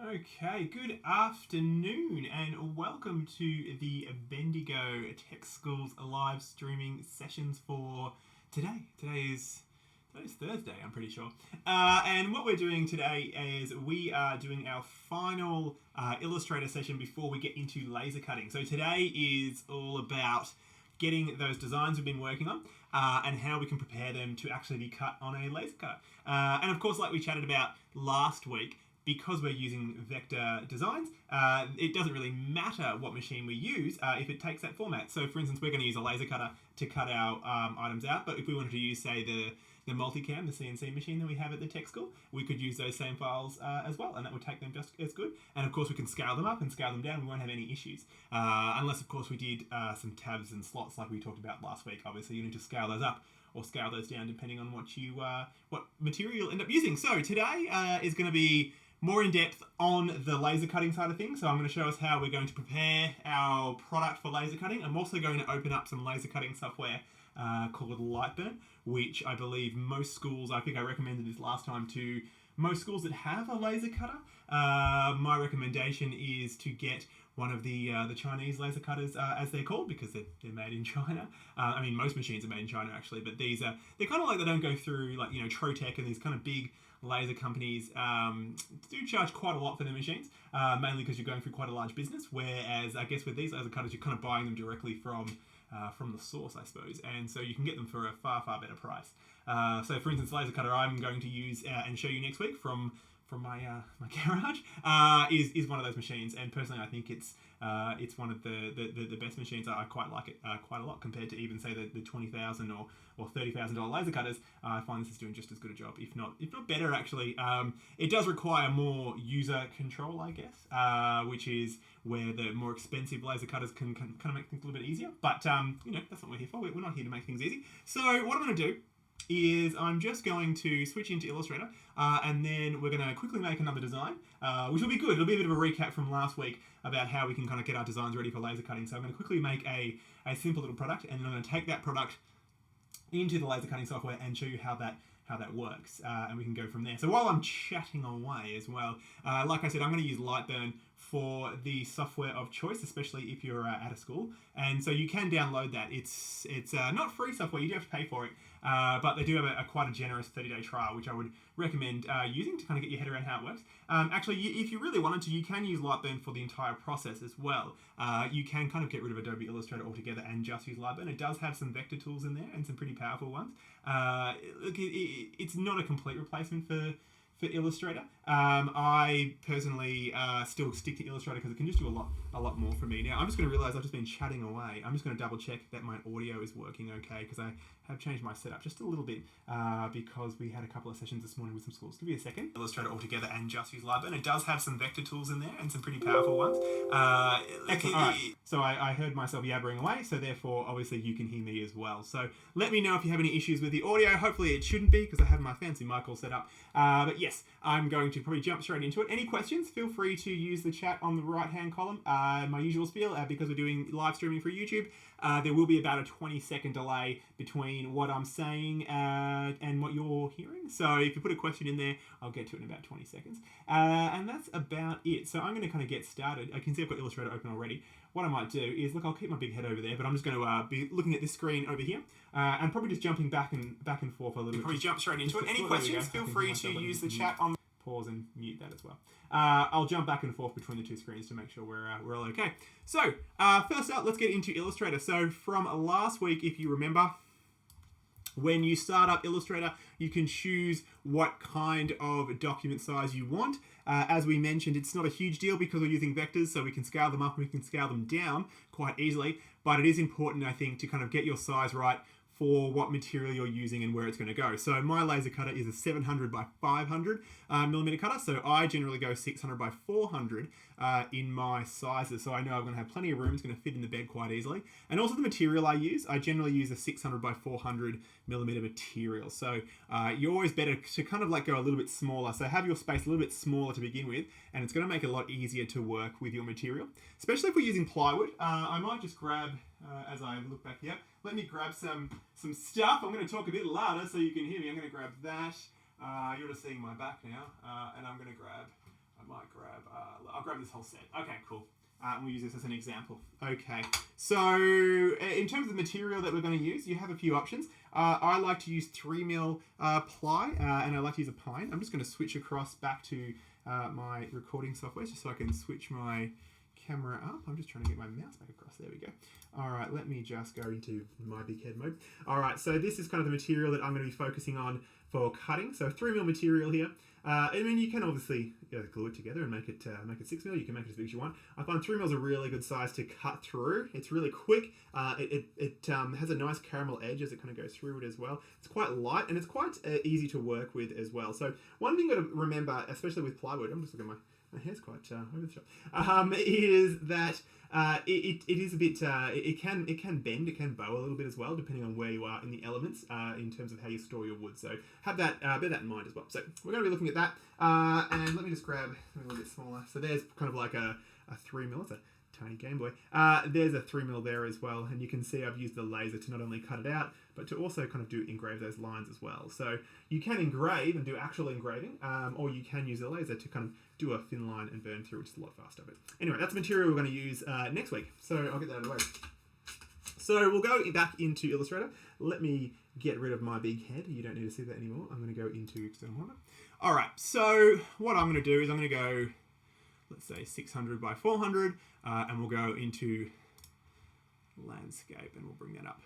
Okay, good afternoon and welcome to the Bendigo Tech Schools live streaming sessions for today. Today's Thursday, I'm pretty sure. And what we're doing today is we are doing our final Illustrator session before we get into laser cutting. So today is all about getting those designs we've been working on and how we can prepare them to actually be cut on a laser cutter. And of course, like we chatted about last week, because we're using vector designs, it doesn't really matter what machine we use if it takes that format. So for instance, we're going to use a laser cutter to cut our items out, but if we wanted to use, say, the multicam, the CNC machine that we have at the tech school, we could use those same files as well, and that would take them just as good. And of course, we can scale them up and scale them down. We won't have any issues, unless of course we did some tabs and slots like we talked about last week. Obviously, you need to scale those up or scale those down depending on what material you end up using. So today is going to be more in depth on the laser cutting side of things. So I'm going to show us how we're going to prepare our product for laser cutting. I'm also going to open up some laser cutting software called Lightburn, which I believe most schools, I think I recommended this last time to most schools that have a laser cutter. My recommendation is to get one of the Chinese laser cutters, as they're called, because they're made in China. I mean, most machines are made in China actually, but these are, they're kind of like, they don't go through like, Trotec and these kind of big laser companies do charge quite a lot for their machines, mainly because you're going through quite a large business, whereas I guess with these laser cutters you're kind of buying them directly from the source, I suppose, and so you can get them for a far better price. So for instance, laser cutter I'm going to use and show you next week from my garage is one of those machines, and personally I think it's one of the best machines. I quite like it quite a lot compared to even say the $20,000 or $30,000 laser cutters. I find this is doing just as good a job, if not better actually. It does require more user control, I guess, which is where the more expensive laser cutters can kind of make things a little bit easier. But that's what we're here for. We're not here to make things easy. So what I'm going to do is I'm just going to switch into Illustrator and then we're going to quickly make another design, which will be good. It'll be a bit of a recap from last week about how we can kind of get our designs ready for laser cutting. So I'm going to quickly make a simple little product, and then I'm going to take that product into the laser cutting software and show you how that works, and we can go from there. So while I'm chatting away as well, like I said, I'm going to use Lightburn for the software of choice, especially if you're at a school, and so you can download that. It's not free software, you do have to pay for it, but they do have quite a generous 30-day trial, which I would recommend using to kind of get your head around how it works. Actually, if you really wanted to, you can use Lightburn for the entire process as well. You can kind of get rid of Adobe Illustrator altogether and just use Lightburn. It does have some vector tools in there and some pretty powerful ones. It's not a complete replacement for Illustrator. I personally still stick to Illustrator because it can just do a lot more for me. Now, I'm just going to realize I've just been chatting away. I'm just going to double check that my audio is working okay, because I have changed my setup just a little bit because we had a couple of sessions this morning with some schools. Give me a second. Illustrator altogether and just use Lightburn. It does have some vector tools in there and some pretty powerful ones. Excellent. All right. So I heard myself yabbering away, so therefore obviously you can hear me as well. So let me know if you have any issues with the audio. Hopefully it shouldn't be, because I have my fancy mic all set up. But yes, I'm going to probably jump straight into it. Any questions, feel free to use the chat on the right-hand column. My usual spiel, because we're doing live streaming for YouTube, there will be about a 20-second delay between what I'm saying and what you're hearing. So if you put a question in there, I'll get to it in about 20 seconds. And that's about it. So I'm going to kind of get started. I can see I've got Illustrator open already. What I might do is, look, I'll keep my big head over there, but I'm just going to be looking at this screen over here and probably just jumping back and forth a little bit. Probably jump straight into it. Any questions, feel free to use the chat on. Pause and mute that as well. I'll jump back and forth between the two screens to make sure we're all okay. So first up, let's get into Illustrator. So from last week, if you remember, when you start up Illustrator, you can choose what kind of document size you want. As we mentioned, it's not a huge deal because we're using vectors, so we can scale them up and we can scale them down quite easily. But it is important, I think, to kind of get your size right for what material you're using and where it's going to go. So my laser cutter is a 700 by 500 millimeter cutter. So I generally go 600 by 400 in my sizes. So I know I'm going to have plenty of room. It's going to fit in the bed quite easily. And also the material I generally use a 600 by 400 millimeter material. So you're always better to kind of like go a little bit smaller. So have your space a little bit smaller to begin with, and it's going to make it a lot easier to work with your material, especially if we're using plywood. I might just grab, as I look back here, let me grab some stuff. I'm going to talk a bit louder so you can hear me. I'm going to grab that. You're just seeing my back now. And I'm going to grab I might grab, I'll grab this whole set. Okay, cool. We'll use this as an example. Okay, so in terms of the material that we're going to use, you have a few options. I like to use 3mm ply, and I like to use a pine. I'm just going to switch across back to my recording software just so I can switch my camera up. I'm just trying to get my mouse back across. There we go. All right, let me just go into my big head mode. All right, so this is kind of the material that I'm going to be focusing on for cutting. So 3mm material here. I mean, you can obviously glue it together and make it 6mm. You can make it as big as you want. I find 3mm is a really good size to cut through. It's really quick. It has a nice caramel edge as it kind of goes through it as well. It's quite light and it's quite easy to work with as well. So one thing to remember, especially with plywood, I'm just looking at my hair's quite over the shop, is that it is a bit, it can bend, it can bow a little bit as well, depending on where you are in the elements, in terms of how you store your wood. So have that, bear that in mind as well. So we're going to be looking at that, and let me just grab something a little bit smaller. So there's kind of like a 3mm, it's a tiny Game Boy. There's a 3mm there as well, and you can see I've used the laser to not only cut it out, but to also kind of engrave those lines as well. So you can engrave and do actual engraving, or you can use the laser to kind of do a thin line and burn through, which is a lot faster. But anyway, that's the material we're going to use next week. So I'll get that out of the way. So we'll go back into Illustrator. Let me get rid of my big head. You don't need to see that anymore. I'm going to go into external monitor. All right, so what I'm going to do is I'm going to go, let's say 600 by 400, and we'll go into landscape and we'll bring that up.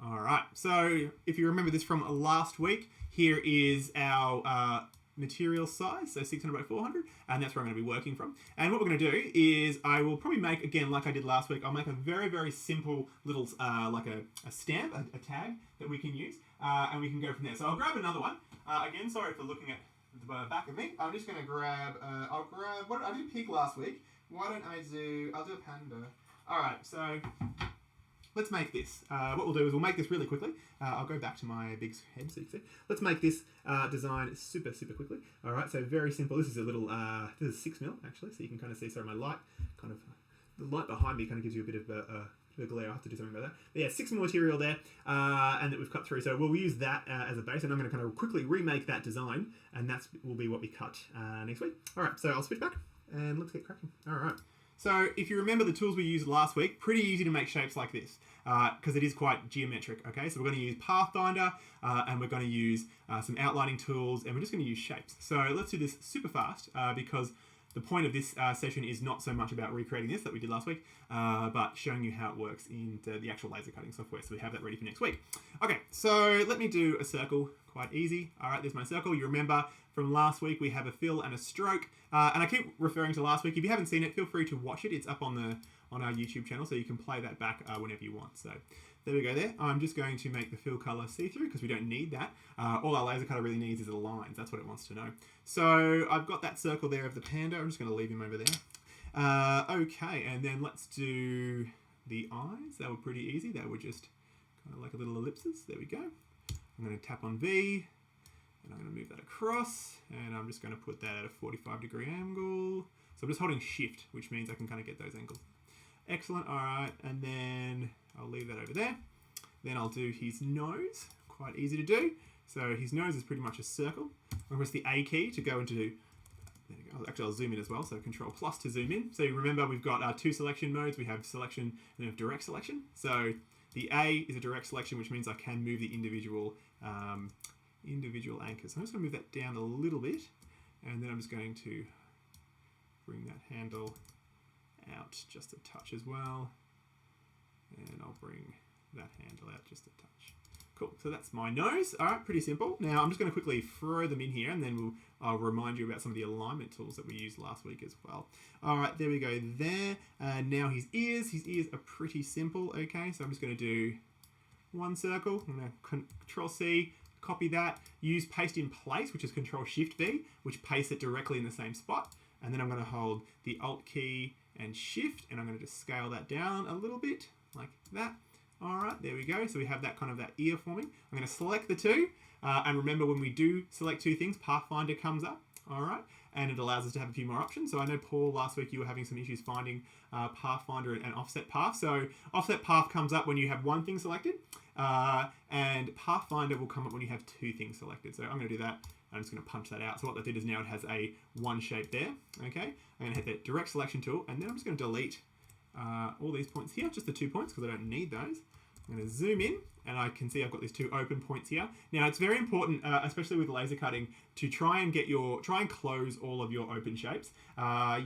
All right, so if you remember this from last week, here is our material size, so 600 by 400, and that's where I'm going to be working from. And what we're going to do is I will probably make, again, like I did last week, I'll make a very, very simple little, like a stamp, a tag that we can use, and we can go from there. So I'll grab another one. Again, sorry for looking at the back of me. I'm just going to grab, what I did pig last week. Why don't I'll do a panda. All right, so let's make this. What we'll do is we'll make this really quickly. I'll go back to my big head so you can see. Let's make this design super, super quickly. All right, so very simple. This is a little, this is 6mm actually, so you can kind of see, sorry, my light, kind of, the light behind me kind of gives you a bit of a glare. I'll have to do something about that. But yeah, 6mm material there, and that we've cut through. So we'll use that as a base, and I'm going to kind of quickly remake that design, and that will be what we cut next week. All right, so I'll switch back, and let's get cracking. All right. So if you remember the tools we used last week, pretty easy to make shapes like this because it is quite geometric, okay? So we're going to use Pathfinder and we're going to use some outlining tools and we're just going to use shapes. So let's do this super fast because the point of this session is not so much about recreating this that we did last week, but showing you how it works in the actual laser cutting software. So we have that ready for next week. Okay, so let me do a circle, quite easy. All right, there's my circle. You remember from last week we have a fill and a stroke. And I keep referring to last week. If you haven't seen it, feel free to watch it. It's up on our YouTube channel, so you can play that back whenever you want. So there we go there. I'm just going to make the fill color see-through because we don't need that. All our laser cutter really needs is the lines. That's what it wants to know. So I've got that circle there of the panda. I'm just going to leave him over there. Okay, and then let's do the eyes. They were pretty easy. They were just kind of like a little ellipses. There we go. I'm going to tap on V. And I'm going to move that across, and I'm just going to put that at a 45-degree angle. So I'm just holding Shift, which means I can kind of get those angles. Excellent, all right, and then I'll leave that over there. Then I'll do his nose, quite easy to do. So his nose is pretty much a circle. I'm going to press the A key to go into, there you go. Actually, I'll zoom in as well, so Control plus to zoom in. So you remember we've got two selection modes. We have selection and we have direct selection. So the A is a direct selection, which means I can move the individual anchors. So I'm just going to move that down a little bit, and then I'm just going to bring that handle out just a touch as well, and I'll bring that handle out just a touch. Cool, so that's my nose. All right, pretty simple. Now I'm just going to quickly throw them in here, and then I'll remind you about some of the alignment tools that we used last week as well. All right, there we go there. Now his ears are pretty simple, okay? So I'm just going to do one circle. I'm going to Control C, copy that, use paste in place, which is Control Shift V, which pastes it directly in the same spot. And then I'm going to hold the Alt key and Shift, and I'm going to just scale that down a little bit like that. All right, there we go. So we have that kind of that ear forming. I'm going to select the two. And remember, when we do select two things, Pathfinder comes up. All right, and it allows us to have a few more options. So I know, Paul, last week you were having some issues finding Pathfinder and offset path. So offset path comes up when you have one thing selected, and Pathfinder will come up when you have two things selected. So I'm going to do that. I'm just going to punch that out. So what that did is now it has a one shape there. Okay, I'm going to hit that direct selection tool, and then I'm just going to delete all these points here, just the 2 points because I don't need those. I'm going to zoom in, and I can see I've got these two open points here. Now it's very important, especially with laser cutting, to try and close all of your open shapes.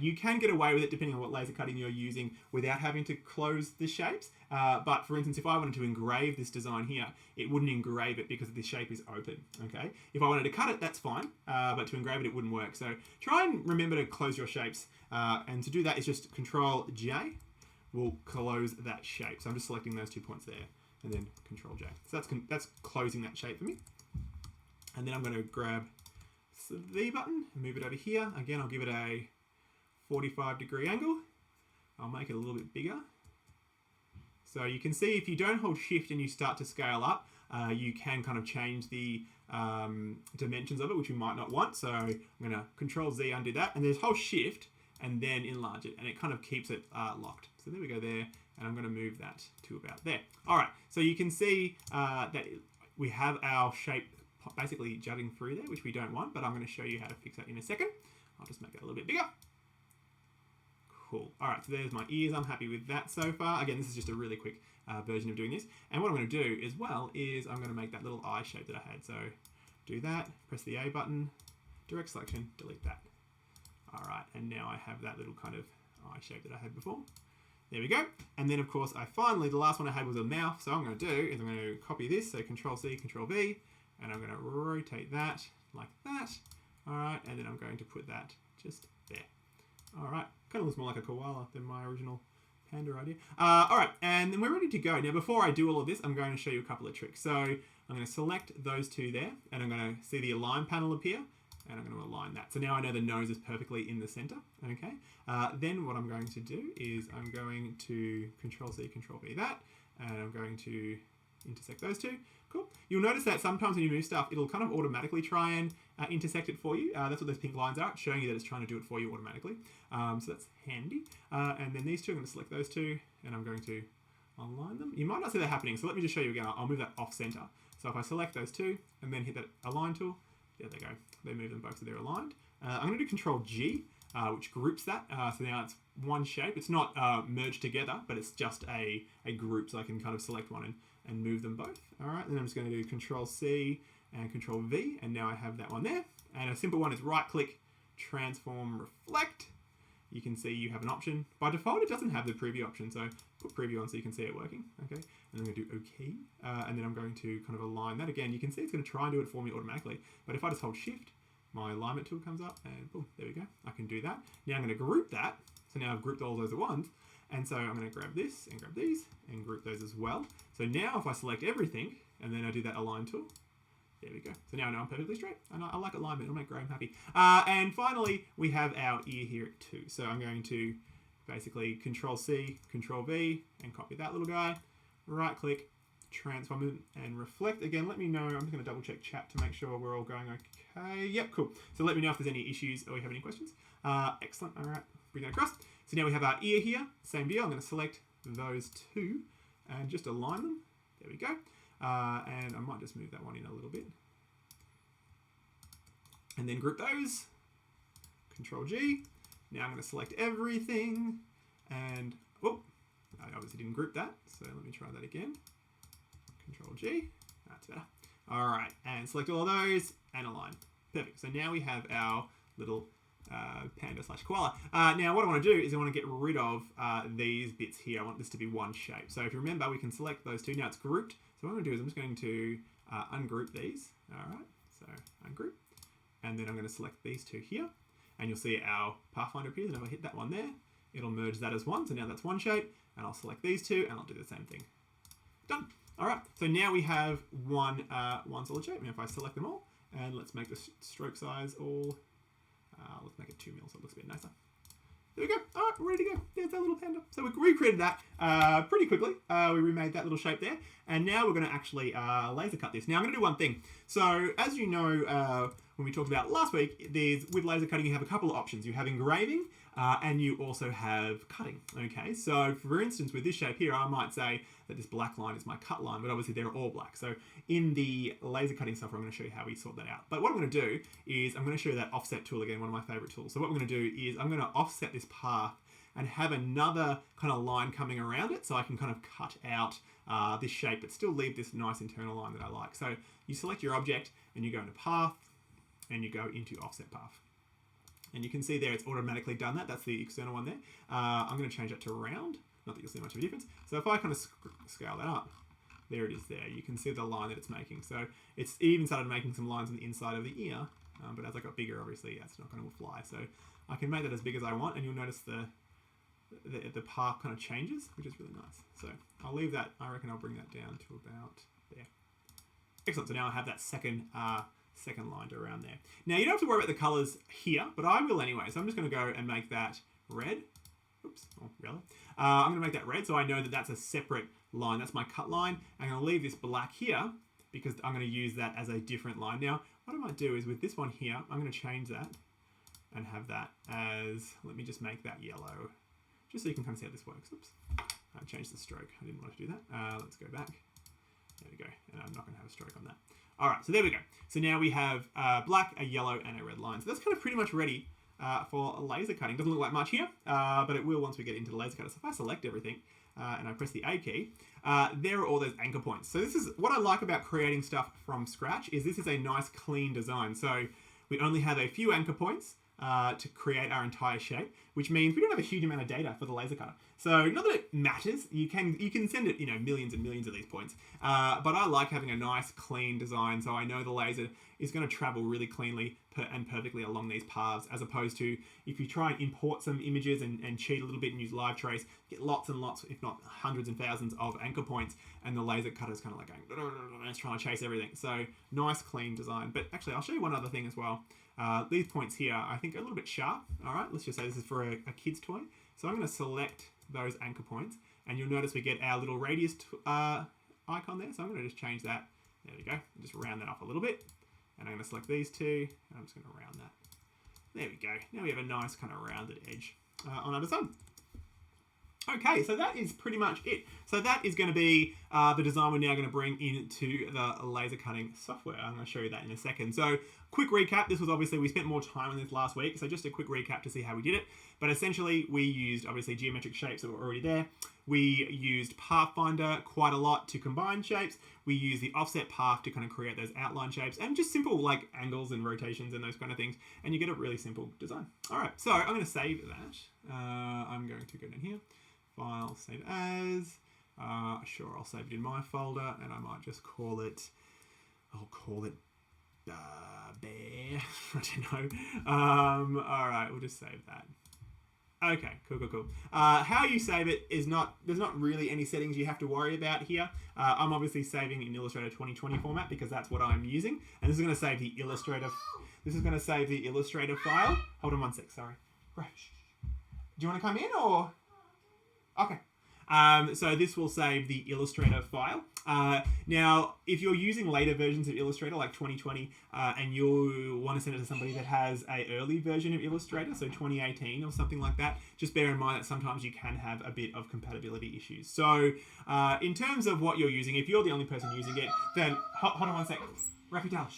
You can get away with it depending on what laser cutting you're using without having to close the shapes. But for instance, if I wanted to engrave this design here, it wouldn't engrave it because the shape is open. Okay. If I wanted to cut it, that's fine. But to engrave it, it wouldn't work. So try and remember to close your shapes. And to do that is just Control J will close that shape. So I'm just selecting those 2 points there, and then Control J. So that's closing that shape for me. And then I'm going to grab the V button and move it over here. Again, I'll give it a 45-degree angle. I'll make it a little bit bigger. So you can see if you don't hold Shift and you start to scale up, you can kind of change the dimensions of it, which you might not want. So I'm going to Control Z, undo that, and there's hold Shift and then enlarge it, and it kind of keeps it locked. So there we go there, and I'm going to move that to about there. All right, so you can see that we have our shape basically jutting through there, which we don't want, but I'm going to show you how to fix that in a second. I'll just make it a little bit bigger. Cool. All right, so there's my ears. I'm happy with that so far. Again, this is just a really quick version of doing this. And what I'm going to do as well is I'm going to make that little eye shape that I had. So do that, press the A button, direct selection, delete that. All right, and now I have that little kind of eye shape that I had before. There we go. And then, of course, the last one I had was a mouth. So what I'm going to do is I'm going to copy this. So Control C, Control V, and I'm going to rotate that like that. All right, and then I'm going to put that just there. All right, kind of looks more like a koala than my original panda idea. All right, and then we're ready to go. Now, before I do all of this, I'm going to show you a couple of tricks. So I'm going to select those two there, and I'm going to see the Align panel appear, and I'm going to align that. So now I know the nose is perfectly in the center, okay? Then what I'm going to do is I'm going to Control C, Control V that, and I'm going to intersect those two. Cool. You'll notice that sometimes when you move stuff, it'll kind of automatically try and intersect it for you. That's what those pink lines are, showing you that it's trying to do it for you automatically. So that's handy. And then these two, I'm going to select those two, and I'm going to align them. You might not see that happening, so let me just show you again. I'll move that off center. So if I select those two, and then hit that Align tool, there they go. They move them both so they're aligned. I'm going to do Control G, which groups that. So now it's one shape. It's not merged together, but it's just a group, so I can kind of select one and move them both. All right, then I'm just going to do Control C and Control V, and now I have that one there. And a simple one is right-click, Transform, Reflect. You can see you have an option. By default, it doesn't have the preview option, so put preview on so you can see it working. Okay, and I'm going to do OK, and then I'm going to kind of align that again. You can see it's going to try and do it for me automatically, but if I just hold Shift, my alignment tool comes up, and boom, there we go. I can do that. Now I'm going to group that. So now I've grouped all those at once. And so I'm going to grab this and grab these and group those as well. So now if I select everything and then I do that Align tool, there we go. So now I know I'm perfectly straight. And I like alignment. It'll make Graham happy. And finally, we have our ear here too. So I'm going to basically Control C, Control V, and copy that little guy. Right click, Transform and Reflect. Again, let me know. I'm just going to double check chat to make sure we're all going okay. Yep, cool. So let me know if there's any issues or you have any questions. Excellent. All right, bring that across. So now we have our ear here. Same deal. I'm going to select those two and just align them. There we go. And I might just move that one in a little bit. And then group those. Control G. Now I'm going to select everything. And, oh, I obviously didn't group that. So let me try that again. Control G. That's better. All right. And select all of those and align. Perfect. So now we have our little panda / koala. Now what I want to do is I want to get rid of these bits here. I want this to be one shape. So if you remember, we can select those two. Now it's grouped. So what I'm going to do is I'm just going to ungroup these. All right, so ungroup. And then I'm going to select these two here. And you'll see our Pathfinder appears. And if I hit that one there, it'll merge that as one. So now that's one shape. And I'll select these two and I'll do the same thing. Done. All right, so now we have one solid shape. And if I select them all, and let's make the stroke size all let's make it 2 mil so it looks a bit nicer. There we go. All right, we're ready to go. There's our little panda. So we recreated that pretty quickly. We remade that little shape there. And now we're going to actually laser cut this. Now I'm going to do one thing. So as you know, when we talked about last week, with laser cutting, you have a couple of options. You have engraving, and you also have cutting. Okay, so for instance, with this shape here, I might say that this black line is my cut line, but obviously they're all black. So in the laser cutting software, I'm going to show you how we sort that out. But what I'm going to do is I'm going to show you that offset tool again, one of my favorite tools. So what we're going to do is I'm going to offset this path and have another kind of line coming around it, so I can kind of cut out this shape, but still leave this nice internal line that I like. So you select your object and you go into path and you go into offset path. And you can see there it's automatically done that. That's the external one there. I'm going to change that to round. Not that you'll see much of a difference. So if I kind of scale that up, there it is there. You can see the line that it's making. So it's even started making some lines on the inside of the ear. But as I got bigger, obviously, that's not going to fly. So I can make that as big as I want, and you'll notice the path kind of changes, which is really nice. So I'll leave that. I reckon I'll bring that down to about there. Excellent. So now I have that second line around there. Now you don't have to worry about the colors here, but I will anyway. So I'm just going to go and make that red. Oops, oh, really? I'm going to make that red so I know that that's a separate line. That's my cut line. I'm going to leave this black here because I'm going to use that as a different line. Now, what I might do is with this one here, I'm going to change that and have that as, let me just make that yellow, just so you can kind of see how this works. Oops, I changed the stroke. I didn't want to do that. Let's go back. There we go. And I'm not going to have a stroke on that. All right, so there we go. So now we have black, a yellow, and a red line. So that's kind of pretty much ready for laser cutting. Doesn't look like much here, but it will once we get into the laser cutter. So if I select everything and I press the A key, there are all those anchor points. So this is what I like about creating stuff from scratch, is this is a nice clean design. So we only have a few anchor points to create our entire shape, which means we don't have a huge amount of data for the laser cutter. So not that it matters, you can send it, millions and millions of these points, but I like having a nice clean design, so I know the laser is going to travel really cleanly and perfectly along these paths, as opposed to if you try and import some images and cheat a little bit and use live trace, get lots and lots, if not hundreds and thousands of anchor points, and the laser cutter is kind of like going, it's trying to chase everything. So nice clean design. But actually I'll show you one other thing as well. These points here, I think, are a little bit sharp. All right, let's just say this is for a kid's toy. So I'm going to select those anchor points, and you'll notice we get our little radius icon there. So I'm going to just change that. There we go. Just round that off a little bit. And I'm going to select these two, and I'm just going to round that. There we go. Now we have a nice kind of rounded edge on our design. Okay, so that is pretty much it. So that is going to be the design we're now going to bring into the laser cutting software. I'm going to show you that in a second. So quick recap, this was obviously, we spent more time on this last week, so just a quick recap to see how we did it. But essentially, we used, obviously, geometric shapes that were already there. We used Pathfinder quite a lot to combine shapes. We used the offset path to kind of create those outline shapes, and just simple like angles and rotations and those kind of things, and you get a really simple design. All right, so I'm going to save that. I'm going to go down here. File, save as. Sure, I'll save it in my folder, and I might just call it, bear. I don't know. All right, we'll just save that. Okay, cool. How you save it is there's not really any settings you have to worry about here. I'm obviously saving in Illustrator 2020 format because that's what I'm using, and this is going to save the Illustrator. This is going to save the Illustrator file. Hold on one sec. Sorry. Right. Do you want to come in or? Okay. So this will save the Illustrator file. Now, if you're using later versions of Illustrator, like 2020, and you want to send it to somebody that has an early version of Illustrator, so 2018 or something like that, just bear in mind that sometimes you can have a bit of compatibility issues. So in terms of what you're using, if you're the only person using it, then hold on one sec. Raphael,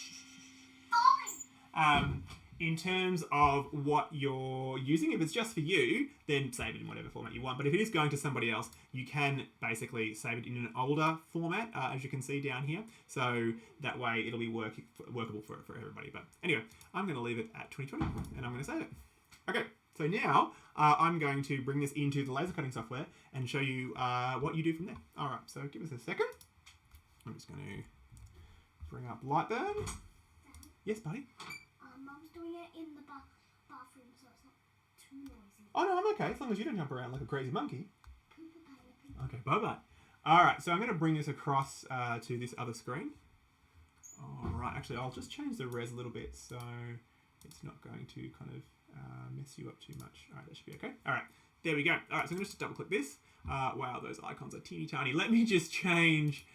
in terms of what you're using, if it's just for you, then save it in whatever format you want. But if it is going to somebody else, you can basically save it in an older format, as you can see down here. So that way it'll be workable for everybody. But anyway, I'm going to leave it at 2020 and I'm going to save it. Okay, so now I'm going to bring this into the laser cutting software and show you what you do from there. All right, so give us a second. I'm just going to bring up Lightburn. Yes, buddy? Mum's doing it in the bathroom, so it's not too noisy. Oh, no, I'm okay, as long as you don't jump around like a crazy monkey. Okay, bye-bye. All right, so I'm going to bring this across to this other screen. All right, actually, I'll just change the res a little bit so it's not going to kind of mess you up too much. All right, that should be okay. All right, there we go. All right, so I'm going to just double-click this. Wow, those icons are teeny tiny. Let me just change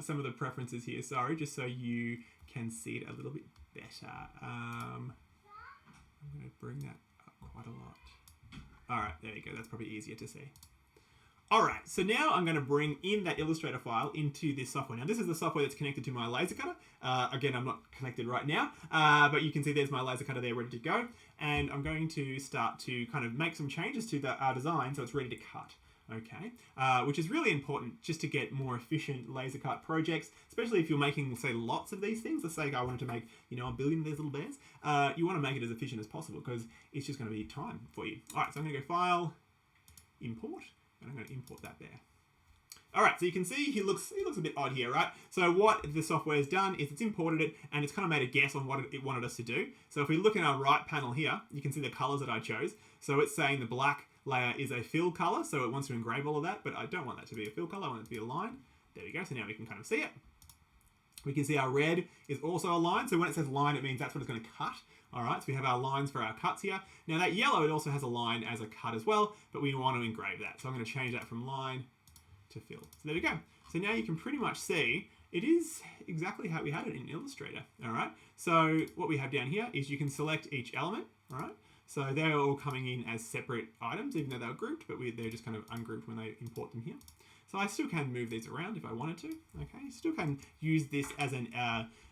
some of the preferences here, sorry, just so you can see it a little bit better. I'm going to bring that up quite a lot. All right, there you go. That's probably easier to see. All right, so now I'm going to bring in that Illustrator file into this software. Now, this is the software that's connected to my laser cutter. Again, I'm not connected right now, but you can see there's my laser cutter there ready to go. And I'm going to start to kind of make some changes to our design so it's ready to cut. Okay, which is really important just to get more efficient laser cut projects, especially if you're making, say, lots of these things. Let's say I wanted to make, a billion of these little bears. You want to make it as efficient as possible because it's just going to be time for you. All right, so I'm going to go File, Import, and I'm going to import that bear. All right, so you can see he looks a bit odd here, right? So what the software has done is it's imported it and it's kind of made a guess on what it wanted us to do. So if we look in our right panel here, you can see the colors that I chose. So it's saying the black layer is a fill color, so it wants to engrave all of that, but I don't want that to be a fill color, I want it to be a line. There we go, so now we can kind of see it. We can see our red is also a line, so when it says line, it means that's what it's going to cut. All right, so we have our lines for our cuts here. Now that yellow, it also has a line as a cut as well, but we want to engrave that. So I'm going to change that from line to fill. So there we go. So now you can pretty much see it is exactly how we had it in Illustrator. All right, so what we have down here is you can select each element. All right. So they're all coming in as separate items, even though they were grouped, but they're just kind of ungrouped when they import them here. So I still can move these around if I wanted to. Okay, still can use this as an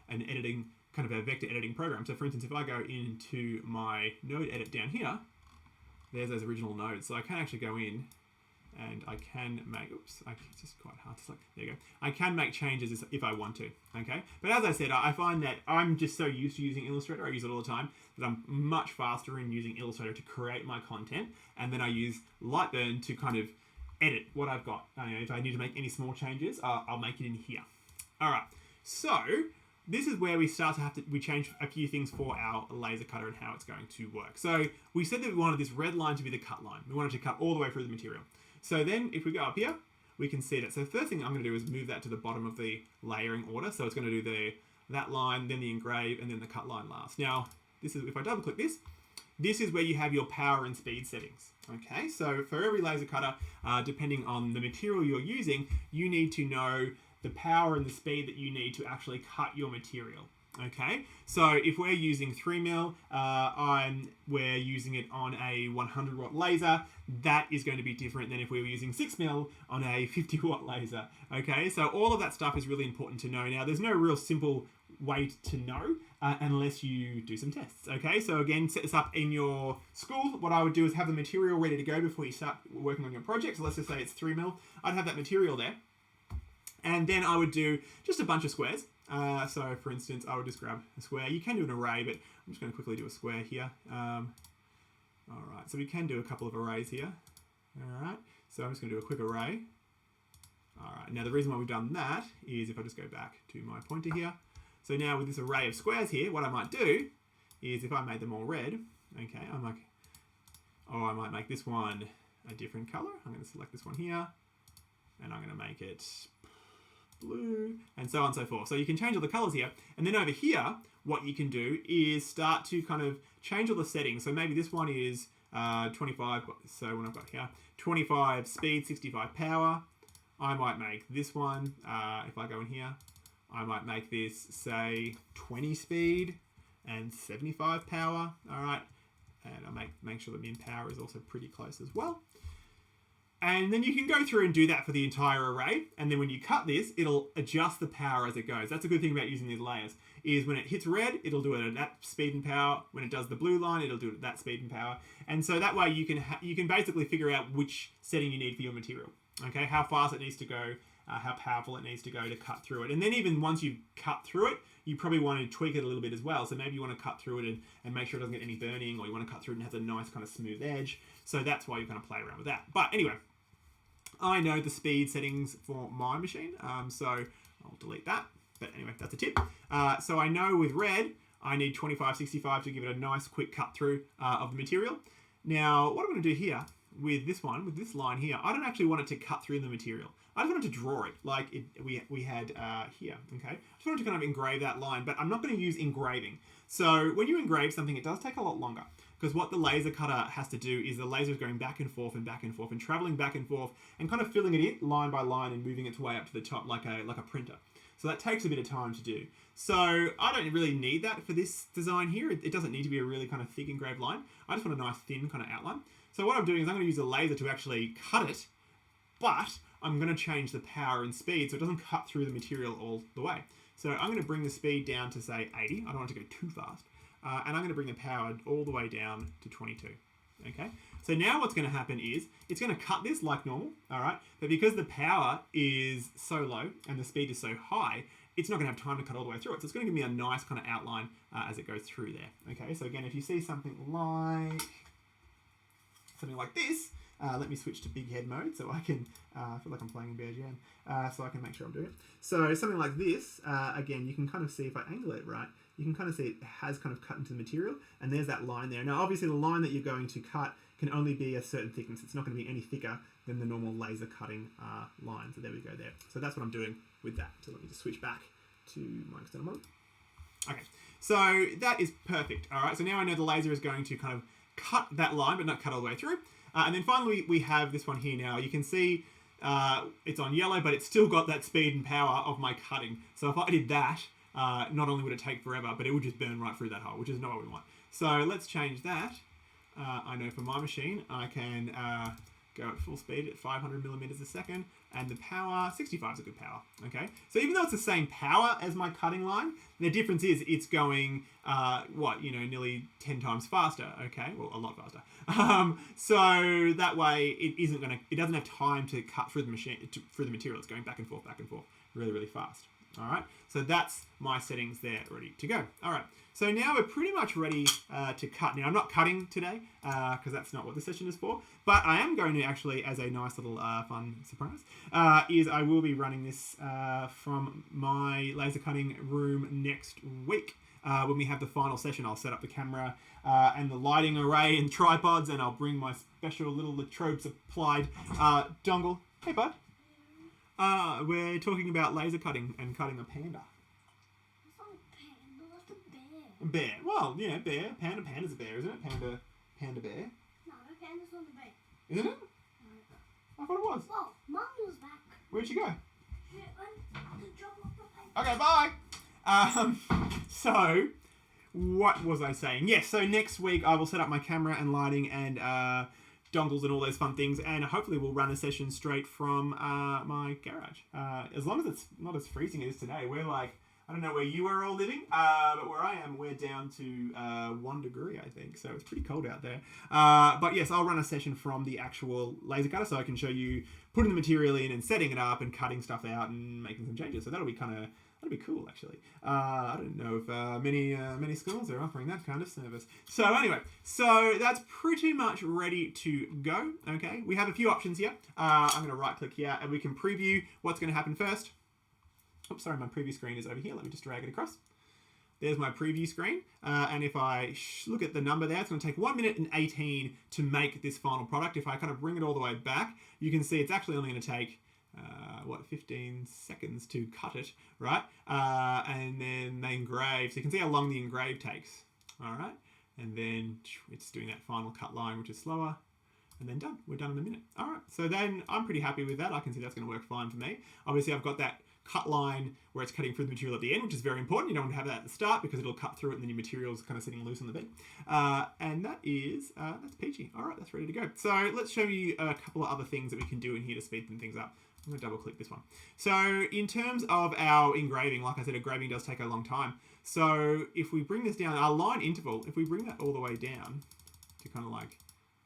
editing, kind of a vector editing program. So for instance, if I go into my node edit down here, there's those original nodes. So I can actually go in and I can make, it's just quite hard to select. There you go. I can make changes if I want to, okay? But as I said, I find that I'm just so used to using Illustrator, I use it all the time, that I'm much faster in using Illustrator to create my content, and then I use Lightburn to kind of edit what I've got. If I need to make any small changes, I'll make it in here. All right, so this is where we start to we change a few things for our laser cutter and how it's going to work. So we said that we wanted this red line to be the cut line. We wanted to cut all the way through the material. So then if we go up here, we can see that. So the first thing I'm going to do is move that to the bottom of the layering order. So it's going to do that line, then the engrave, and then the cut line last. Now, this is if I double click this is where you have your power and speed settings. Okay, so for every laser cutter, depending on the material you're using, you need to know the power and the speed that you need to actually cut your material. Okay, so if we're using 3mm, we're using it on a 100 watt laser, that is going to be different than if we were using 6mm on a 50 watt laser. Okay, so all of that stuff is really important to know. Now, there's no real simple way to know unless you do some tests. Okay, so again, set this up in your school. What I would do is have the material ready to go before you start working on your project. So let's just say it's 3mm. I'd have that material there. And then I would do just a bunch of squares. So for instance, I would just grab a square. You can do an array, but I'm just going to quickly do a square here. All right, so we can do a couple of arrays here. All right, so I'm just going to do a quick array. All right, now the reason why we've done that is if I just go back to my pointer here. So now with this array of squares here, what I might do is if I made them all red, okay, I'm like, oh, I might make this one a different color. I'm going to select this one here, and I'm going to make it blue, and so on and so forth. So you can change all the colors here. And then over here, what you can do is start to kind of change all the settings. So maybe this one is 25, so when I've got here, 25 speed, 65 power. I might make this one, if I go in here, I might make this, say, 20 speed and 75 power. All right, and I'll make sure the min power is also pretty close as well. And then you can go through and do that for the entire array. And then when you cut this, it'll adjust the power as it goes. That's a good thing about using these layers, is when it hits red, it'll do it at that speed and power. When it does the blue line, it'll do it at that speed and power. And so that way you can basically figure out which setting you need for your material. Okay, how fast it needs to go, how powerful it needs to go to cut through it. And then even once you've cut through it, you probably want to tweak it a little bit as well. So maybe you want to cut through it and make sure it doesn't get any burning, or you want to cut through it and it has a nice kind of smooth edge. So that's why you kind of play around with that. But anyway, I know the speed settings for my machine, so I'll delete that. But anyway, that's a tip. So I know with red, I need 2565 to give it a nice quick cut through of the material. Now, what I'm going to do here with this one, with this line here, I don't actually want it to cut through the material. I just wanted to draw it like we had here, okay? I just wanted to kind of engrave that line, but I'm not going to use engraving. So when you engrave something, it does take a lot longer, because what the laser cutter has to do is the laser is going back and forth and traveling back and forth and kind of filling it in line by line and moving its way up to the top like a printer. So that takes a bit of time to do. So I don't really need that for this design here. It doesn't need to be a really kind of thick engraved line. I just want a nice thin kind of outline. So what I'm doing is I'm going to use a laser to actually cut it, but I'm going to change the power and speed so it doesn't cut through the material all the way. So I'm going to bring the speed down to say 80. I don't want it to go too fast. And I'm going to bring the power all the way down to 22. Okay, so now what's going to happen is it's going to cut this like normal, all right? But because the power is so low and the speed is so high, it's not going to have time to cut all the way through it. So it's going to give me a nice kind of outline as it goes through there. Okay, so again, if you see something like this, let me switch to big head mode so I can, I feel like I'm playing in Bear Jam, so I can make sure I'm doing it. So something like this, again, you can kind of see if I angle it right, you can kind of see it has kind of cut into the material, and there's that line there. Now, obviously, the line that you're going to cut can only be a certain thickness. It's not going to be any thicker than the normal laser cutting line. So there we go there. So that's what I'm doing with that. So let me just switch back to my external model. Okay, so that is perfect. All right, so now I know the laser is going to kind of cut that line, but not cut all the way through. And then finally, we have this one here now. You can see it's on yellow, but it's still got that speed and power of my cutting. So if I did that, not only would it take forever, but it would just burn right through that hole, which is not what we want. So let's change that. I know for my machine, I can go at full speed at 500 millimeters a second, and the power, 65 is a good power, okay? So even though it's the same power as my cutting line, the difference is it's going, nearly 10 times faster, okay? Well, a lot faster. So that way it doesn't have time to cut through the machine, through the material. It's going back and forth, really, really fast. All right, so that's my settings there ready to go. All right, so now we're pretty much ready to cut. Now, I'm not cutting today because that's not what this session is for, but I am going to actually, as a nice little fun surprise, is I will be running this from my laser cutting room next week. When we have the final session, I'll set up the camera and the lighting array and tripods, and I'll bring my special little Latrobe supplied dongle. Hey, bud. We're talking about laser cutting and cutting a panda. It's not a panda, that's a bear. Bear. Well, yeah, bear. Panda's a bear, isn't it? Panda bear. No, panda's not a bear. Isn't it? No. I thought it was. Well, Mum was back. Where'd she go? She went to drop off the paper. Okay, bye. So, what was I saying? Yes, so next week I will set up my camera and lighting and dongles and all those fun things, and hopefully we'll run a session straight from my garage. As long as it's not as freezing as today. We're like, I don't know where you are all living, but where I am, we're down to 1 degree, I think, so it's pretty cold out there. But yes, I'll run a session from the actual laser cutter so I can show you putting the material in and setting it up and cutting stuff out and making some changes. So that'll be cool, actually. I don't know if many schools are offering that kind of service. So anyway, so that's pretty much ready to go. Okay, we have a few options here. I'm going to right click here and we can preview what's going to happen first. Oops, sorry, my preview screen is over here. Let me just drag it across. There's my preview screen. And if I look at the number there, it's going to take 1 minute and 18 to make this final product. If I kind of bring it all the way back, you can see it's actually only going to take 15 seconds to cut it, right? And then they engrave. So you can see how long the engrave takes, all right? And then it's doing that final cut line, which is slower, and then done. We're done in a minute. All right, so then I'm pretty happy with that. I can see that's going to work fine for me. Obviously, I've got that cut line where it's cutting through the material at the end, which is very important. You don't want to have that at the start because it'll cut through it and then your material's kind of sitting loose on the bed. And that's peachy. All right, that's ready to go. So let's show you a couple of other things that we can do in here to speed things up. I'm going to double click this one. So in terms of our engraving, like I said, engraving does take a long time. So if we bring this down, our line interval, if we bring that all the way down to kind of like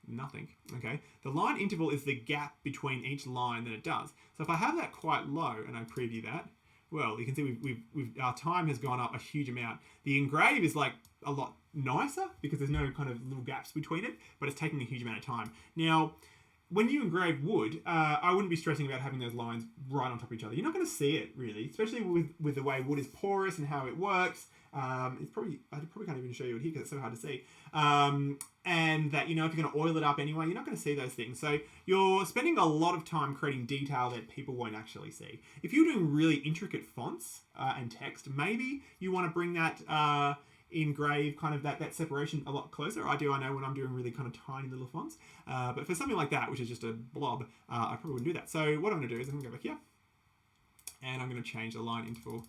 nothing, okay, the line interval is the gap between each line that it does. So if I have that quite low and I preview that, well, you can see our time has gone up a huge amount. The engrave is like a lot nicer because there's no kind of little gaps between it, but it's taking a huge amount of time. Now, when you engrave wood, I wouldn't be stressing about having those lines right on top of each other. You're not going to see it, really, especially with the way wood is porous and how it works. I probably can't even show you it here because it's so hard to see. And that, if you're going to oil it up anyway, you're not going to see those things. So you're spending a lot of time creating detail that people won't actually see. If you're doing really intricate fonts and text, maybe you want to bring that engrave kind of that separation a lot closer. I know when I'm doing really kind of tiny little fonts. But for something like that, which is just a blob, I probably wouldn't do that. So what I'm going to do is I'm going to go back here. And I'm going to change the line interval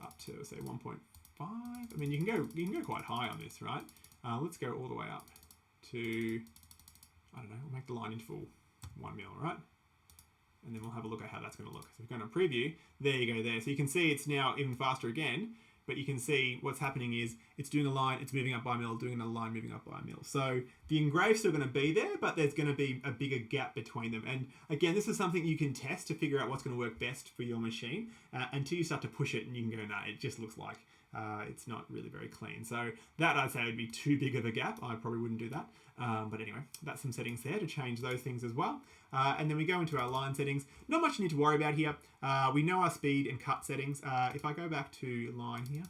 up to, say, 1.5. I mean, you can go quite high on this, right? Let's go all the way up to, I don't know, we'll make the line interval 1 mil, right? And then we'll have a look at how that's going to look. So if we go to preview, there you go there. So you can see it's now even faster again, but you can see what's happening is it's doing a line, it's moving up by a mil, doing another line, moving up by a mil. So the engrave's still going to be there, but there's going to be a bigger gap between them. And again, this is something you can test to figure out what's going to work best for your machine until you start to push it and you can go, no, it just looks like it's not really very clean. So that I'd say would be too big of a gap. I probably wouldn't do that. But anyway, that's some settings there to change those things as well. And then we go into our line settings. Not much you need to worry about here. We know our speed and cut settings. If I go back to line here,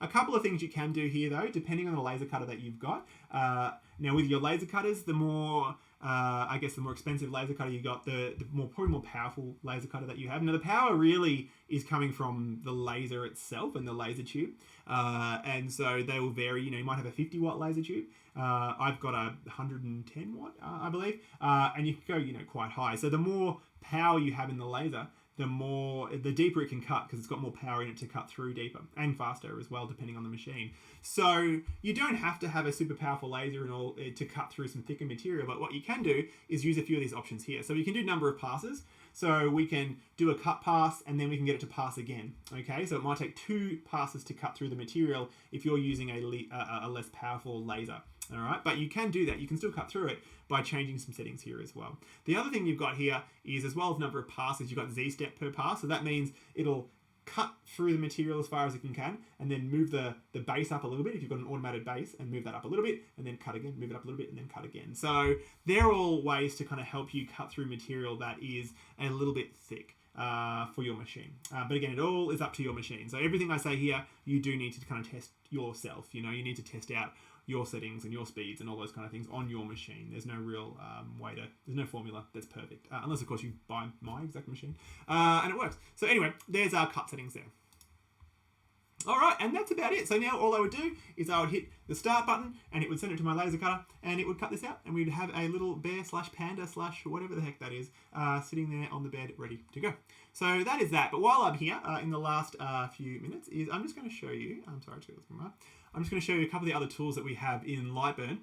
a couple of things you can do here though, depending on the laser cutter that you've got. Now with your laser cutters, the more, I guess the more expensive laser cutter you got, probably more powerful laser cutter that you have. Now the power really is coming from the laser itself and the laser tube. And so they will vary, you might have a 50 watt laser tube. I've got a 110 watt, I believe. And you can go, quite high. So the more power you have in the laser, the deeper it can cut because it's got more power in it to cut through deeper and faster as well, depending on the machine. So you don't have to have a super powerful laser and all to cut through some thicker material, but what you can do is use a few of these options here. So we can do number of passes. So we can do a cut pass and then we can get it to pass again. Okay, so it might take 2 passes to cut through the material if you're using a less powerful laser. All right, but you can do that. You can still cut through it by changing some settings here as well. The other thing you've got here is, as well as number of passes, you've got Z step per pass. So that means it'll cut through the material as far as it can and then move the base up a little bit if you've got an automated base, and move that up a little bit and then cut again, move it up a little bit and then cut again. So they're all ways to kind of help you cut through material that is a little bit thick for your machine. But again, it all is up to your machine. So everything I say here, you do need to kind of test yourself. You need to test out your settings and your speeds and all those kind of things on your machine. There's no real there's no formula that's perfect, unless of course you buy my exact machine and it works. So anyway, there's our cut settings there. All right, and that's about it. So now all I would do is I would hit the start button and it would send it to my laser cutter and it would cut this out, and we'd have a little bear / panda / whatever the heck that is sitting there on the bed ready to go. So that is that. But while I'm here in the last few minutes, I'm just going to show you, I'm just going to show you a couple of the other tools that we have in Lightburn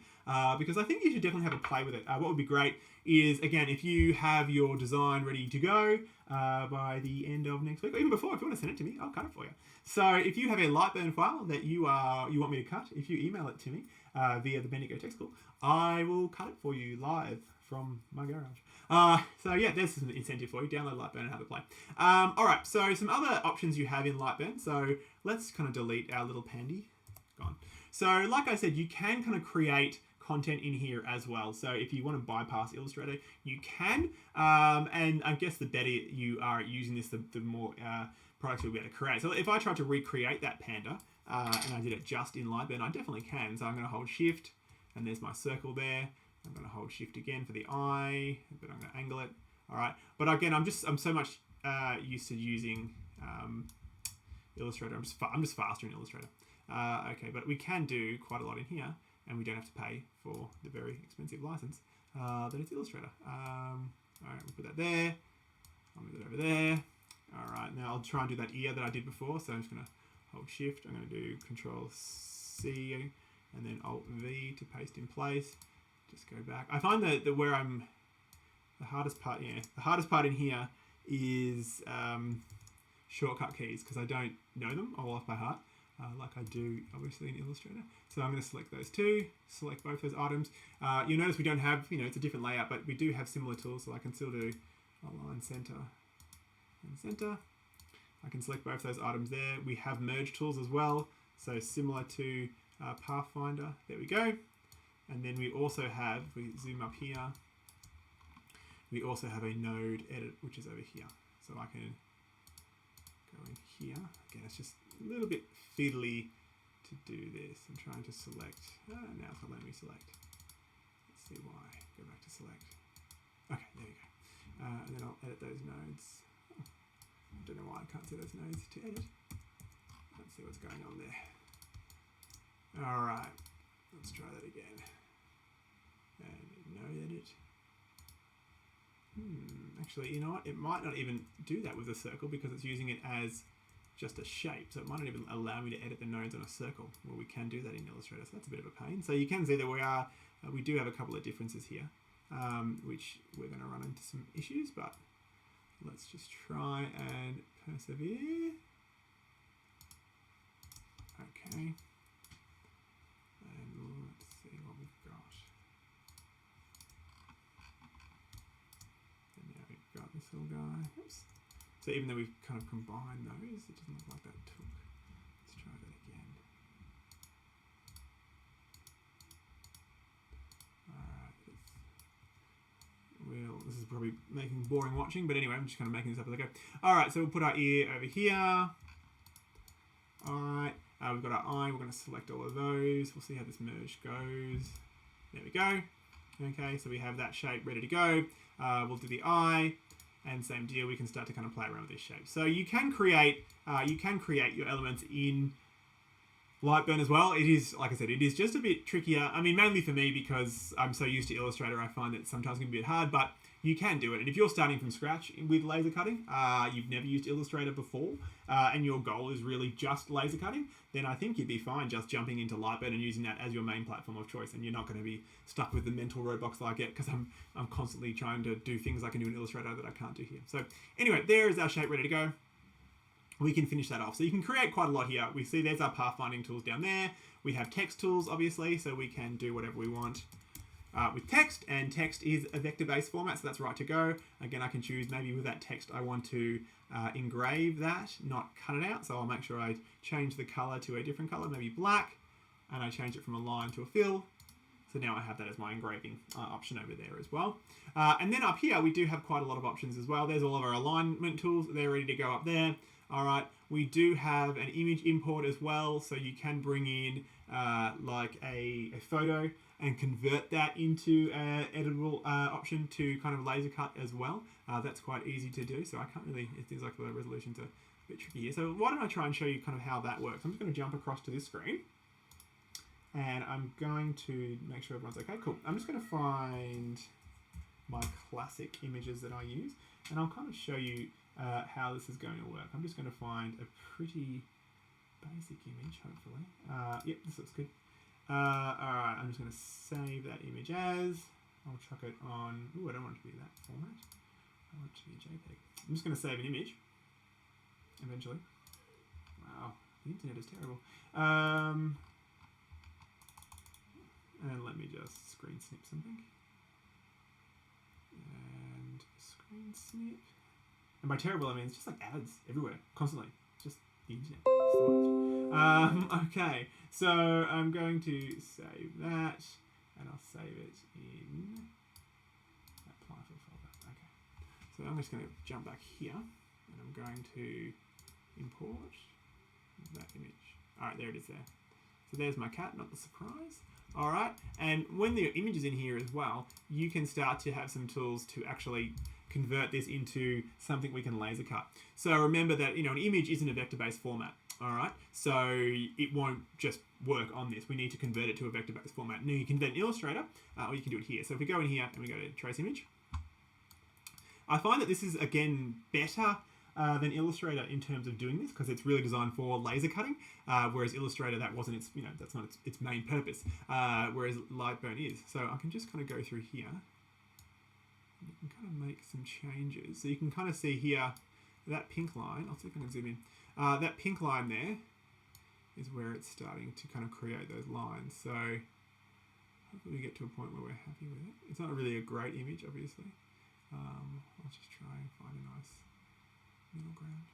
because I think you should definitely have a play with it. What would be great is, again, if you have your design ready to go by the end of next week, or even before, if you want to send it to me, I'll cut it for you. So if you have a Lightburn file that you want me to cut, if you email it to me via the Bendigo Tech School, I will cut it for you live from my garage. So yeah, there's some incentive for you. Download Lightburn and have a play. All right, so some other options you have in Lightburn. So let's kind of delete our little pandy. Gone. So like I said, you can kind of create content in here as well. So if you want to bypass Illustrator, you can. And I guess the better you are at using this, the more products you'll be able to create. So if I tried to recreate that panda and I did it just in Lightburn, I definitely can. So I'm going to hold Shift and there's my circle there. I'm going to hold Shift again for the eye, but I'm going to angle it. All right. But again, I'm so much used to using Illustrator. I'm just faster in Illustrator. Okay, but we can do quite a lot in here, and we don't have to pay for the very expensive license that is Illustrator. All right, we'll put that there. I'll move it over there. All right, now I'll try and do that ear that I did before. So I'm just going to hold Shift. I'm going to do Control C and then Alt V to paste in place. Just go back. I find that the hardest part in here is shortcut keys, because I don't know them all off by heart. Like I do obviously in Illustrator. So I'm going to select those two, select both those items. You'll notice we don't have, it's a different layout, but we do have similar tools, so I can still do align center and center. I can select both those items there. We have merge tools as well, so similar to Pathfinder. There we go. And then we also have, if we zoom up here, we also have a node edit, which is over here. So I can go in here. Again, it's just a little bit fiddly to do this. I'm trying to select. Now it's not letting me select. Let's see why. Go back to select. Okay, there we go. And then I'll edit those nodes. I don't know why I can't see those nodes to edit. Let's see what's going on there. All right, let's try that again. And node edit. Actually, you know what? It might not even do that with a circle because it's using it as just a shape. So it might not even allow me to edit the nodes on a circle. Well, we can do that in Illustrator, so that's a bit of a pain. So you can see that we do have a couple of differences here, which we're going to run into some issues, but let's just try and persevere. Okay. And let's see what we've got. And now we've got this little guy. Oops. So even though we've kind of combined those, it doesn't look like that took. Let's try that again. Alright, this is probably making boring watching, but anyway, I'm just kind of making this up as I go. Alright, so we'll put our ear over here. Alright, we've got our eye, we're going to select all of those. We'll see how this merge goes. There we go. Okay, so we have that shape ready to go. We'll do the eye, and same deal, we can start to kind of play around with this shape. So you can create your elements in Lightburn as well. It is, like I said, it is just a bit trickier. I mean, mainly for me because I'm so used to Illustrator, I find that sometimes it can be a bit hard, but you can do it. And if you're starting from scratch with laser cutting, you've never used Illustrator before, and your goal is really just laser cutting, then I think you'd be fine just jumping into Lightburn and using that as your main platform of choice, and you're not going to be stuck with the mental roadblocks that I get because I'm constantly trying to do things I can do in Illustrator that I can't do here. So anyway, there is our shape ready to go. We can finish that off. So you can create quite a lot here. We see there's our pathfinding tools down there. We have text tools, obviously, so we can do whatever we want with text, and text is a vector-based format, so that's right to go. Again, I can choose maybe with that text I want to engrave that, not cut it out, so I'll make sure I change the color to a different color, maybe black, and I change it from a line to a fill. So now I have that as my engraving option over there as well. And then up here, we do have quite a lot of options as well. There's all of our alignment tools. They're ready to go up there. All right, we do have an image import as well, so you can bring in like a photo and convert that into an editable option to kind of laser cut as well. That's quite easy to do, so I can't really, it seems like the resolutions are a bit tricky here. So why don't I try and show you kind of how that works. I'm just going to jump across to this screen, and I'm going to make sure everyone's okay. Cool. I'm just going to find my classic images that I use, and I'll kind of show you how this is going to work. I'm just going to find a pretty basic image, hopefully. Yep, this looks good. Alright, I'm just going to save that image as. I'll chuck it on. Ooh, I don't want it to be that format. I want it to be a JPEG. I'm just going to save an image eventually. Wow, the internet is terrible. And let me just screen snip something. And screen snip. And by terrible, I mean it's just like ads everywhere, constantly. Just the internet. So much. Okay, so I'm going to save that, and I'll save it in that Plyfill folder. Okay, so I'm just going to jump back here, and I'm going to import that image. All right, there it is there. So there's my cat, not the surprise. All right, and when the image is in here as well, you can start to have some tools to actually convert this into something we can laser cut. So remember that, you know, an image isn't a vector-based format, all right? So it won't just work on this. We need to convert it to a vector-based format. Now you can do it in Illustrator, or you can do it here. So if we go in here and we go to trace image, I find that this is, again, better than Illustrator in terms of doing this, because it's really designed for laser cutting, whereas Illustrator, that wasn't its, you know, that's not its main purpose, whereas Lightburn is. So I can just kind of go through here. You can kind of make some changes. So you can kind of see here, that pink line, I'll see if I can zoom in. That pink line there is where it's starting to kind of create those lines. So hopefully we get to a point where we're happy with it. It's not really a great image, obviously. I'll just try and find a nice middle ground.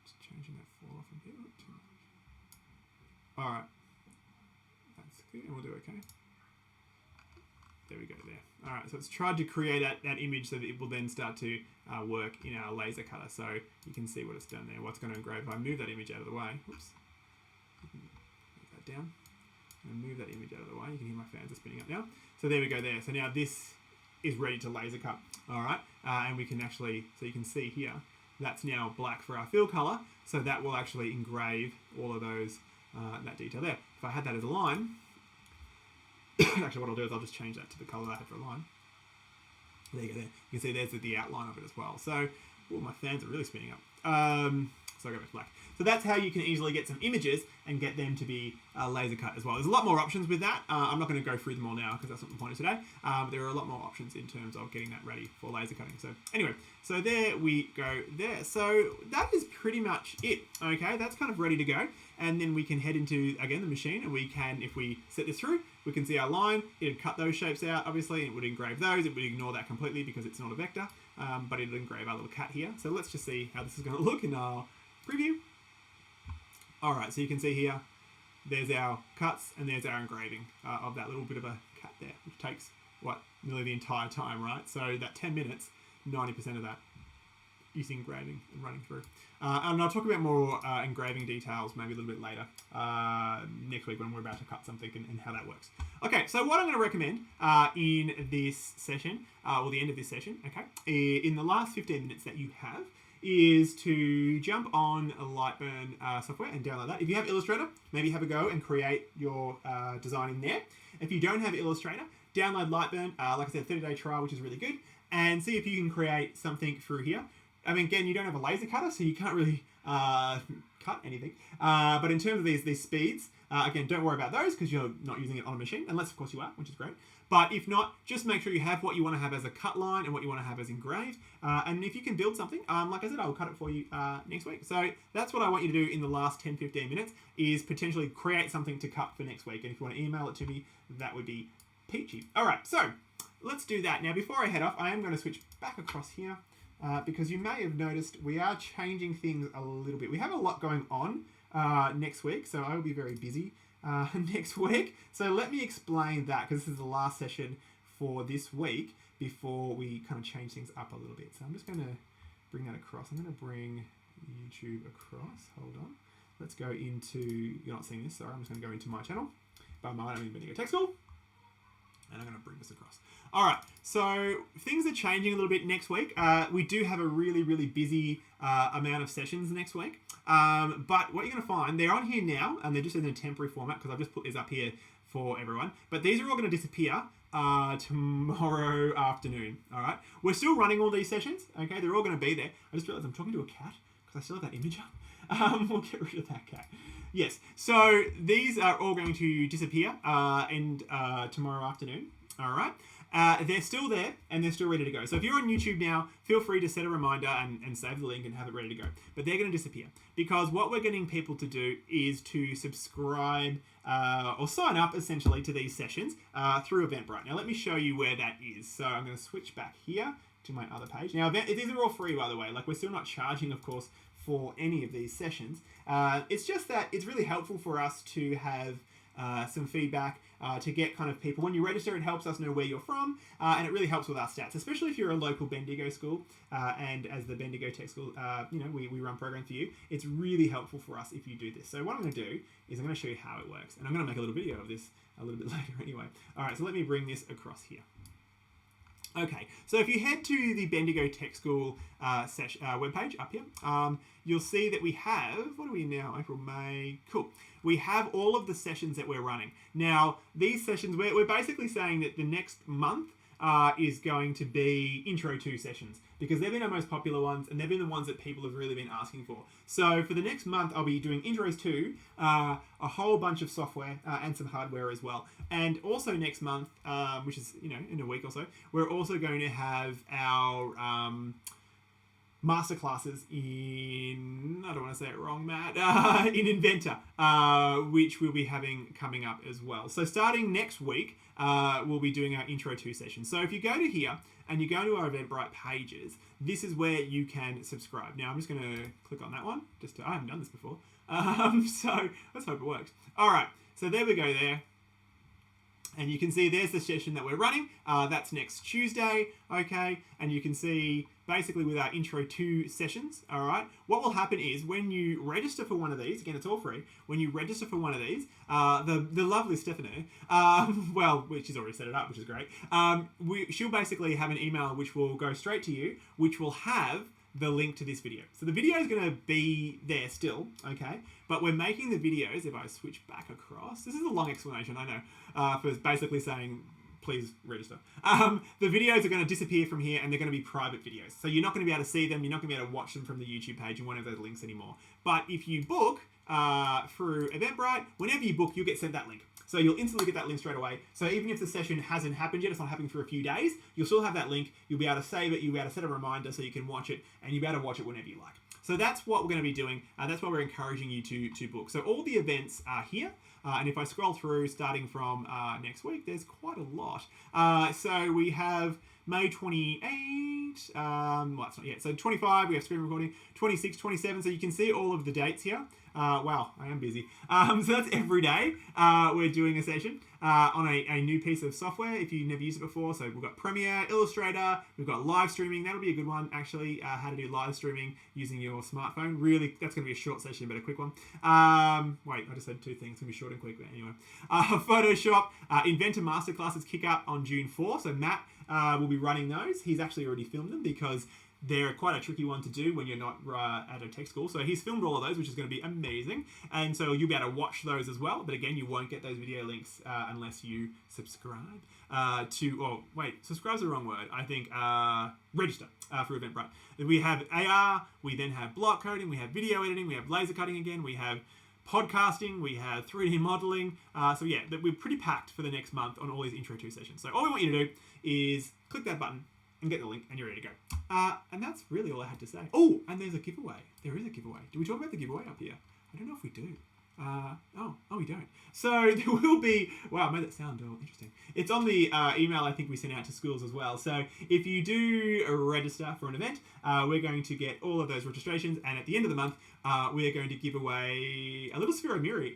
Just changing that fall off a bit. Not too much. Alright. That's good, and we'll do okay. There we go there. Alright, so it's tried to create that image so that it will then start to work in our laser cutter. So you can see what it's done there. What's going to engrave. If I move that image out of the way, whoops, move that down, and move that image out of the way. You can hear my fans are spinning up now. So there we go there. So now this is ready to laser cut. Alright, and we can actually, so you can see here, that's now black for our fill color. So that will actually engrave all of those, that detail there. If I had that as a line, Actually, what I'll do is I'll just change that to the colour that I had for a line. There you go. There you can see there's the outline of it as well. So, my fans are really spinning up. So I go back to black. So that's how you can easily get some images and get them to be laser cut as well. There's a lot more options with that. I'm not going to go through them all now because that's not the point of today. There are a lot more options in terms of getting that ready for laser cutting. So anyway, so there we go there. So that is pretty much it. Okay, that's kind of ready to go. And then we can head into, again, the machine, and we can, if we set this through, we can see our line. It'd cut those shapes out, obviously, and it would engrave those. It would ignore that completely because it's not a vector, but it'll engrave our little cat here. So let's just see how this is going to look in our preview. All right, so you can see here, there's our cuts and there's our engraving of that little bit of a cat there, which takes, nearly the entire time, right? So that 10 minutes, 90% of that is engraving and running through. And I'll talk about more engraving details maybe a little bit later next week when we're about to cut something and how that works. Okay, so what I'm going to recommend in this session, or the end of this session, okay, in the last 15 minutes that you have, is to jump on a Lightburn software and download that. If you have Illustrator, maybe have a go and create your design in there. If you don't have Illustrator, download Lightburn, like I said, 30-day trial, which is really good, and see if you can create something through here. I mean, again, you don't have a laser cutter, so you can't really cut anything. But in terms of these speeds, again, don't worry about those because you're not using it on a machine, unless, of course, you are, which is great. But if not, just make sure you have what you want to have as a cut line and what you want to have as engraved. And if you can build something, like I said, I'll cut it for you next week. So that's what I want you to do in the last 10-15 minutes, is potentially create something to cut for next week. And if you want to email it to me, that would be peachy. All right, so let's do that. Now, before I head off, I am going to switch back across here because you may have noticed we are changing things a little bit. We have a lot going on next week, so I will be very busy next week. So let me explain that, because this is the last session for this week before we kind of change things up a little bit. So I'm just going to bring that across. I'm going to bring YouTube across. Hold on. Let's go into, you're not seeing this, sorry. I'm just going to go into my channel. By my, I mean Bendigo Tech School. And I'm going to bring this across. All right, so things are changing a little bit next week. We do have a really, really busy amount of sessions next week. But what you're going to find, they're on here now, and they're just in a temporary format because I've just put this up here for everyone. But these are all going to disappear tomorrow afternoon, all right? We're still running all these sessions, okay? They're all going to be there. I just realized I'm talking to a cat because I still have that image up. We'll get rid of that cat. Yes, so these are all going to disappear tomorrow afternoon, all right? They're still there and they're still ready to go. So if you're on YouTube now, feel free to set a reminder and save the link and have it ready to go. But they're going to disappear because what we're getting people to do is to subscribe or sign up essentially to these sessions through Eventbrite. Now let me show you where that is. So I'm going to switch back here to my other page. Now these are all free, by the way. Like, we're still not charging, of course, for any of these sessions. It's just that it's really helpful for us to have some feedback to get kind of people. When you register, it helps us know where you're from, and it really helps with our stats, especially if you're a local Bendigo school, and as the Bendigo Tech School, we run programs for you. It's really helpful for us if you do this. So what I'm going to do is I'm going to show you how it works, and I'm going to make a little video of this a little bit later anyway. All right, so let me bring this across here. Okay, so if you head to the Bendigo Tech School webpage up here, you'll see that we have, what are we now, April, May, cool. We have all of the sessions that we're running. Now, these sessions, we're basically saying that the next month is going to be Intro 2 sessions, because they've been our most popular ones, and they've been the ones that people have really been asking for. So for the next month, I'll be doing Intros 2, a whole bunch of software and some hardware as well. And also next month, which is, in a week or so, we're also going to have our masterclasses in, I don't want to say it wrong, Matt, in Inventor, which we'll be having coming up as well. So starting next week, we'll be doing our Intro 2 session. So if you go to here and you go to our Eventbrite pages, this is where you can subscribe. Now I'm just going to click on that one. I haven't done this before. So let's hope it works. All right, so there we go there. And you can see there's the session that we're running. That's next Tuesday, okay? And you can see basically with our Intro 2 sessions, all right? What will happen is when you register for one of these, again, it's all free. When you register for one of these, the lovely Stephanie, she's already set it up, which is great. She'll basically have an email which will go straight to you, which will have the link to this video. So the video is going to be there still, okay? But we're making the videos, if I switch back across, this is a long explanation, I know, for basically saying, please register. The videos are going to disappear from here and they're going to be private videos. So you're not going to be able to see them, you're not going to be able to watch them from the YouTube page and one of those links anymore. But if you book through Eventbrite, whenever you book, you'll get sent that link. So you'll instantly get that link straight away. So even if the session hasn't happened yet, it's not happening for a few days, you'll still have that link. You'll be able to save it. You'll be able to set a reminder so you can watch it, and you'll be able to watch it whenever you like. So that's what we're going to be doing. That's why we're encouraging you to book. So all the events are here. And if I scroll through, starting from next week, there's quite a lot. So we have May 28, well, it's not yet. So 25, we have screen recording, 26, 27. So you can see all of the dates here. Wow, I am busy. So that's every day we're doing a session on a new piece of software if you've never used it before. So we've got Premiere, Illustrator, we've got live streaming. That'll be a good one, actually, how to do live streaming using your smartphone. Really, that's going to be a short session, but a quick one. Wait, I just said two things. It's going to be short and quick, but anyway. Photoshop, Inventor Masterclasses kick up on June 4. So Matt will be running those. He's actually already filmed them because they're quite a tricky one to do when you're not at a tech school. So he's filmed all of those, which is going to be amazing. And so you'll be able to watch those as well. But again, you won't get those video links unless you subscribe subscribe's the wrong word. I think register for Eventbrite. We have AR, we then have block coding, we have video editing, we have laser cutting again, we have podcasting, we have 3D modeling. So yeah, we're pretty packed for the next month on all these Intro 2 sessions. So all we want you to do is click that button and get the link, and you're ready to go. And that's really all I had to say. Oh, and there's a giveaway. There is a giveaway. Do we talk about the giveaway up here? I don't know if we do. We don't. So there will be, wow, I made that sound interesting. It's on the email I think we sent out to schools as well. So if you do register for an event, we're going to get all of those registrations, and at the end of the month, we're going to give away a little Sphero Mini,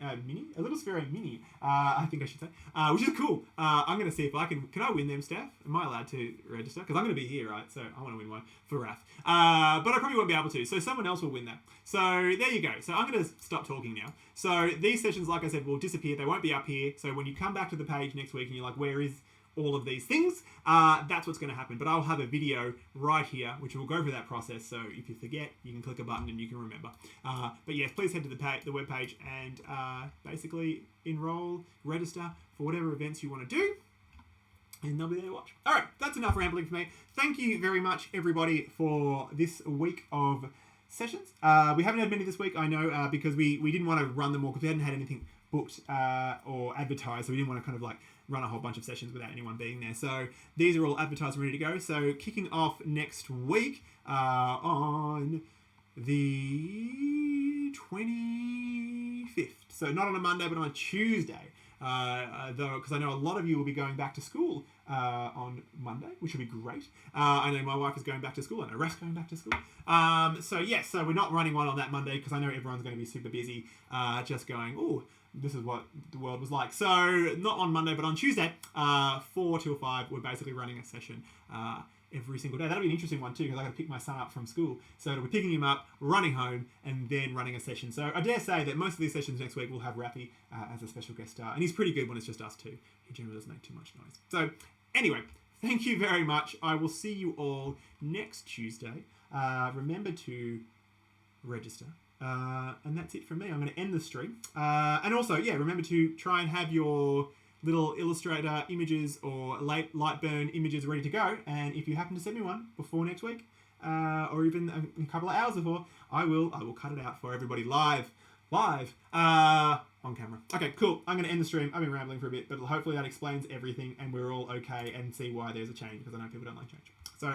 I think I should say, which is cool. I'm going to see if I can I win them, Steph? Am I allowed to register? Because I'm going to be here, right? So I want to win one for Raph. But I probably won't be able to, so someone else will win that. So there you go. So I'm going to stop talking now. So these sessions, like I said, will disappear. They won't be up here. So when you come back to the page next week and you're like, where is all of these things, that's what's going to happen. But I'll have a video right here which will go through that process, so if you forget, you can click a button and you can remember. But yes, please head to the web page and basically enroll, register for whatever events you want to do, and they'll be there to watch. All right, that's enough rambling for me. Thank you very much, everybody, for this week of sessions. We haven't had many this week, I know, because we didn't want to run them all because we hadn't had anything booked or advertised, so we didn't want to kind of like run a whole bunch of sessions without anyone being there. So these are all advertised and ready to go. So kicking off next week on the 25th. So not on a Monday, but on a Tuesday. Though, because I know a lot of you will be going back to school on Monday, which will be great. I know my wife is going back to school. I know Raf's going back to school. So we're not running one on that Monday because I know everyone's going to be super busy just going, oh, this is what the world was like. So not on Monday, but on Tuesday, 4 till 5, we're basically running a session every single day. That'll be an interesting one too, because I got to pick my son up from school. So we're picking him up, running home, and then running a session. So I dare say that most of these sessions next week will have Rafi as a special guest star. And he's pretty good when it's just us two. He generally doesn't make too much noise. So anyway, thank you very much. I will see you all next Tuesday. Remember to register. And that's it from me. I'm going to end the stream. And also, yeah, remember to try and have your little Illustrator images or Lightburn images ready to go. And if you happen to send me one before next week, or even a couple of hours before, I will cut it out for everybody live on camera. Okay, cool. I'm going to end the stream. I've been rambling for a bit, but hopefully that explains everything and we're all okay and see why there's a change, because I know people don't like change. So